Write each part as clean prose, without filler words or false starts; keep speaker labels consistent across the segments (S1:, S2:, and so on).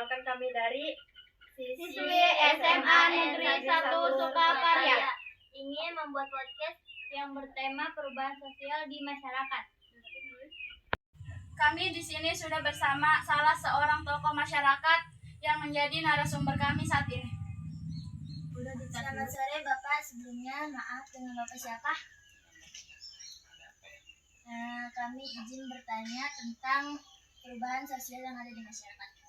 S1: Perkenalkan kami dari
S2: siswi SMA Negeri 1 Sukakarya
S3: ingin membuat podcast yang bertema perubahan sosial di masyarakat.
S2: Kami di sini sudah bersama salah seorang tokoh masyarakat yang menjadi narasumber kami saat ini.
S3: Selamat sore Bapak, sebelumnya maaf dengan Bapak siapa? Kami izin bertanya tentang perubahan sosial yang ada di masyarakat.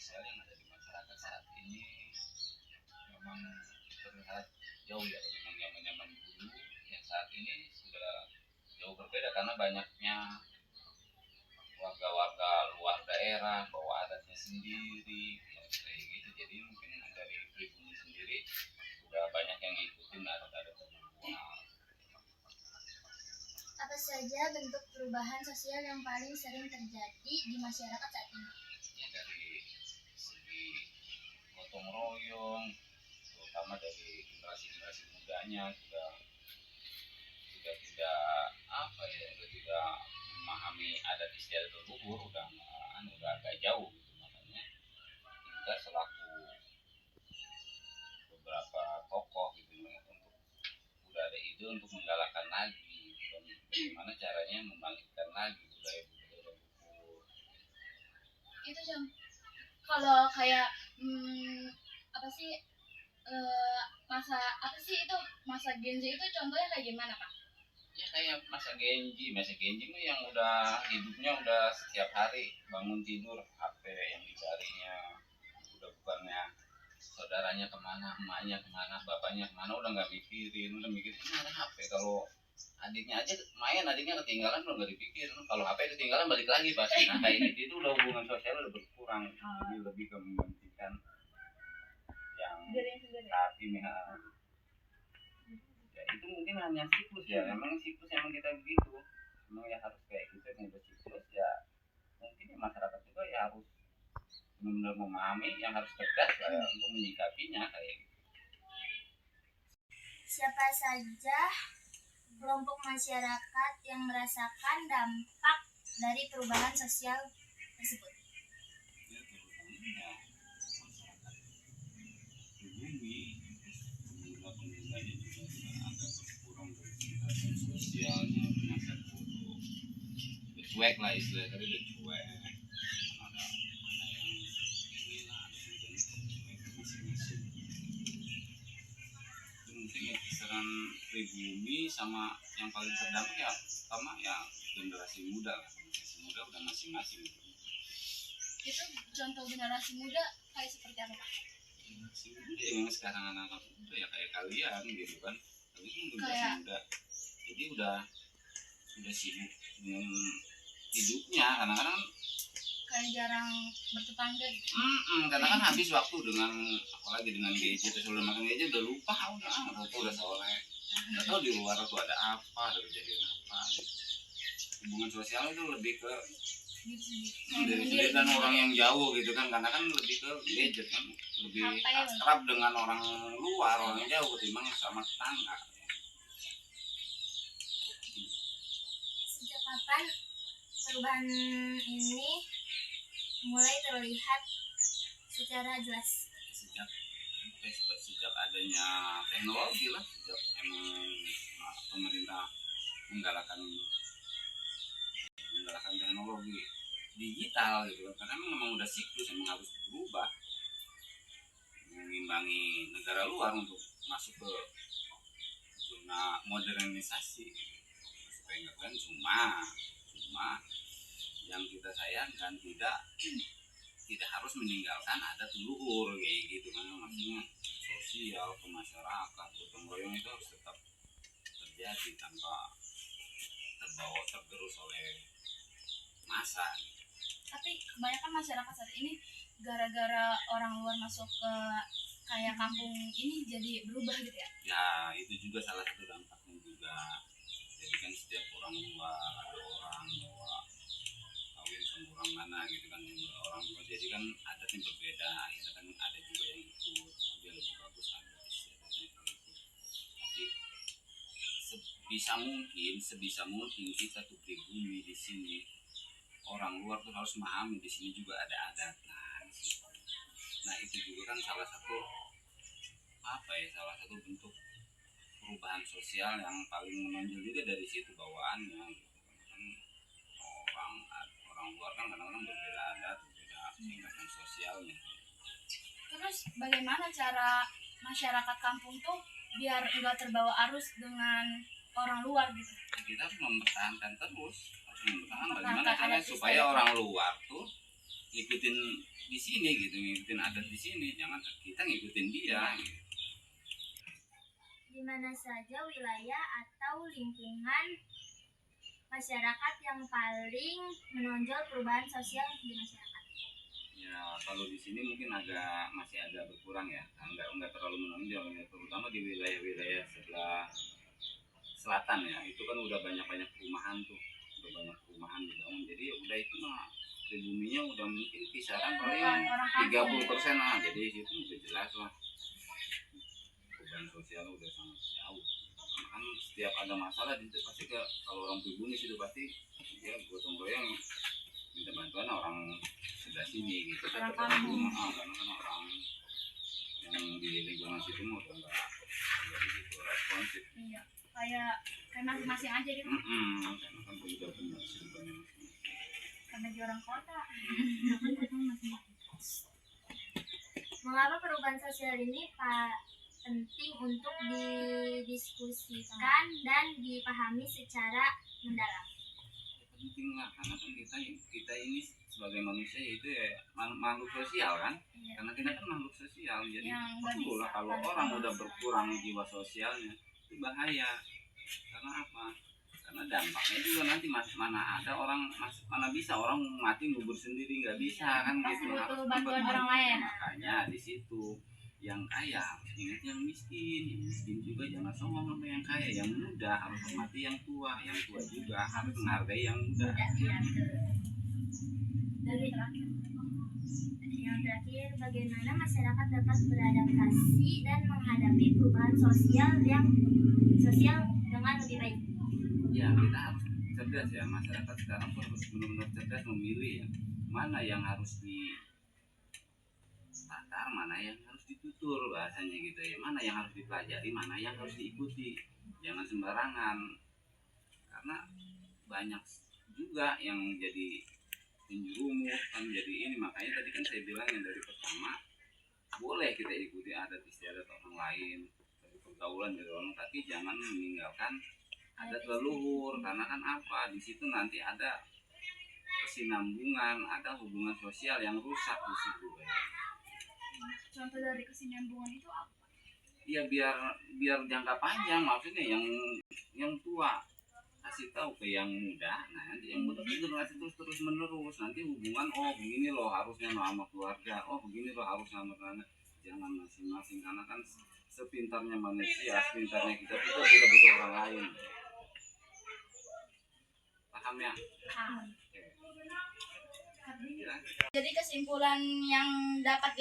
S4: Sosial yang ada di masyarakat saat ini memang terlihat jauh ya dengan zaman dulu yang saat ini sudah jauh berbeda karena banyaknya warga-warga luar daerah bawa adatnya sendiri kayak gitu. Jadi mungkin dari pribumi sendiri sudah banyak yang ngikutin adat-adat luar.
S3: Apa saja bentuk perubahan sosial yang paling sering terjadi di masyarakat saat ini?
S4: Ya, dari segi gotong royong, terutama dari generasi mudanya sudah tidak sudah tidak memahami adat istiadat leluhur, udah agak jauh gitu. Makanya kita selaku beberapa tokoh gitu udah ada ide untuk menggalakkan lagi bagaimana caranya membangkitkan lagi budaya leluhur.
S2: Itu Jam. Kalau kayak masa Gen Z itu contohnya kayak gimana Pak?
S4: Ya kayak masa Genji mah yang udah hidupnya udah setiap hari bangun tidur HP yang dicarinya, udah bukannya saudaranya kemana, emaknya kemana, bapaknya kemana, udah nggak mikirin, udah mikirin ada HP. Kalau adiknya aja main, adiknya ketinggalan udah nggak dipikirin, kalau HP ketinggalan balik lagi pasti. Nah kayak itu udah hubungan sosial udah berkurang, jadi lebih ke mementingkan yang saat ini. Ya itu mungkin hanya siklus ya, emang siklus emang kita begitu, emang ya harus kayak gitu, emang udah siklus ya. Mungkin ya masyarakat juga ya harus benar-benar memahami, yang harus tegas lah ya, untuk menyikapinya kayak gitu.
S3: Siapa saja kelompok masyarakat yang merasakan dampak dari perubahan sosial tersebut?
S4: Ya terutama masyarakat pribumi, pemuda-pemudanya juga agak berkurang dari kegiatan sosialnya, masa bodoh, udah cuek lah istilahnya, tadi udah cuek. Ada yang inilah, ada yang cuek masing-masing. Itu mungkin ya kisaran pribumi sama yang paling terdampak ya pertama ya generasi muda lah. Generasi muda udah masing-masing gitu.
S2: Itu contoh generasi muda kayak seperti apa Pak?
S4: Generasi muda yang sekarang anak-anak muda ya kayak kalian gitu kan, kalian udah generasi muda, jadi udah sibuk dengan hidupnya, kadang-kadang
S2: Kayak jarang bertetangga gitu.
S4: Karena kan habis waktu dengan apalagi dengan gadget, sudah makan gadget udah lupa, udah sore, nggak tahu di luar tuh ada apa, ada kejadian apa. Hubungan sosial itu lebih ke diri sendiri dan orang yang jauh gitu kan, karena kan lebih ke gadget kan, lebih akrab dengan orang luar, orang yang jauh ketimbang sama tetangga.
S3: Sejak kapan perubahan ini mulai terlihat secara jelas?
S4: Sejak adanya teknologi lah, sejak emang pemerintah menggalakkan teknologi digital gitu kan, karena memang udah siklus, emang harus berubah mengimbangi negara luar untuk masuk ke zona modernisasi supaya enggak kan. Cuma yang kita sayangkan tidak harus meninggalkan adat leluhur kayak gitu kan, maksudnya sosial ke masyarakat, gotong royong itu harus tetap terjadi tanpa terbawa tergerus oleh masa.
S2: Tapi kebanyakan masyarakat saat ini gara-gara orang luar masuk ke kayak kampung ini jadi berubah gitu ya?
S4: Ya itu juga salah satu dampaknya juga. Jadi kan setiap orang luar ada orang bawa kawin sama orang mana gitu kan, orang luar, jadi kan adatnya berbeda, akhirnya kan ada juga yang ikut, dia lebih bagus adat istiadatnya kayak gitu. Tapi sebisa mungkin kita tuh pribumi di sini, orang luar tuh harus memahami di sini juga ada adat. Nah itu juga kan salah satu bentuk perubahan sosial yang paling menonjol juga dari situ bawaannya gitu. Kan orang luar kan kadang-kadang berbeda adat, berbeda tingkatan sosialnya.
S2: Terus bagaimana cara masyarakat kampung tuh biar nggak terbawa arus dengan orang luar gitu?
S4: Kita harus mempertahankan bagaimana
S2: Mempertahankan
S4: caranya
S2: adat
S4: supaya
S2: istiadat.
S4: orang luar tuh ngikutin di sini gitu, ngikutin adat di sini, jangan kita ngikutin dia gitu.
S3: Di mana saja wilayah atau lingkungan masyarakat yang paling menonjol perubahan sosial di masyarakat?
S4: Ya kalau di sini mungkin masih agak berkurang ya, nggak terlalu menonjol ya, terutama di wilayah-wilayah sebelah selatan ya, itu kan udah banyak perumahan dibangun, jadi ya udah itu mah pribuminya udah mungkin kisaran paling
S2: Orang kampung.
S4: 30% lah, jadi itu udah jelas lah perubahan sosial udah sangat jauh. Karena kan setiap ada masalah di situ pasti kalau orang pribumi itu pasti dia gotong royong minta bantuan orang sebelah sini gitu.
S2: Orang
S4: Karena
S2: kampung.
S4: kan orang yang di lingkungan situ mah udah nggak begitu responsif.
S2: Iya, kayak masing-masing aja gitu.
S4: Karena kan udah punya kesibukannya masing-masing.
S2: Karena di orang kota.
S3: Mengapa perubahan sosial ini penting untuk didiskusikan dan dipahami secara mendalam?
S4: Penting lah, karena kan kita ini sebagai manusia itu ya makhluk sosial kan.
S2: Iya.
S4: Karena kita kan makhluk sosial, jadi
S2: Yang nggak
S4: perlu lah
S2: bisa
S4: kalau
S2: tanpa
S4: orang udah
S2: manusia.
S4: berkurang jiwa sosialnya itu bahaya. Karena apa? Karena dampaknya juga nanti mana ada mana bisa orang mati ngubur sendiri, nggak bisa kan
S2: Pasti
S4: gitu.
S2: butuh
S4: Harus
S2: bantuan
S4: dapat
S2: orang lain.
S4: Makanya di situ yang kaya harus ingat yang miskin juga jangan songong sama yang kaya, yang muda harus hormati yang tua juga harus menghargai yang muda.
S3: Dari yang terakhir, bagaimana masyarakat dapat beradaptasi dan menghadapi perubahan sosial dengan lebih baik?
S4: Ya kita harus cerdas ya, masyarakat sekarang tuh harus benar-benar cerdas memilih ya, mana yang harus ditakar, mana yang harus ditutur bahasanya gitu ya, mana yang harus dipelajari, mana yang harus diikuti, jangan sembarangan, karena banyak juga yang jadi penjerumus kan, jadi ini makanya tadi kan saya bilang yang dari pertama boleh kita ikuti adat istiadat orang lain dari pergaulan dari orang, tapi jangan meninggalkan adat leluhur, karena kan apa di situ nanti ada kesinambungan, ada hubungan sosial yang rusak di situ ya.
S2: Contoh dari kesinambungan itu apa?
S4: Iya biar jangka panjang, maksudnya yang tua kasih tahu ke yang muda, nah nanti yang muda itu generasi terus menerus, nanti hubungan begini loh harusnya sama keluarga, begini loh harus sama anak, jangan masing-masing, karena kan sepintarnya manusia, sepintarnya kita butuh orang lain. Paham ya? Ya.
S2: Jadi kesimpulan yang dapat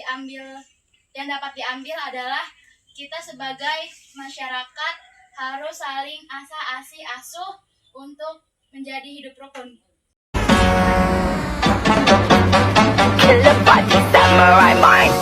S2: diambil adalah kita sebagai masyarakat harus saling asa-asi asuh untuk menjadi hidup rukun.
S1: Kill the body, samurai mind.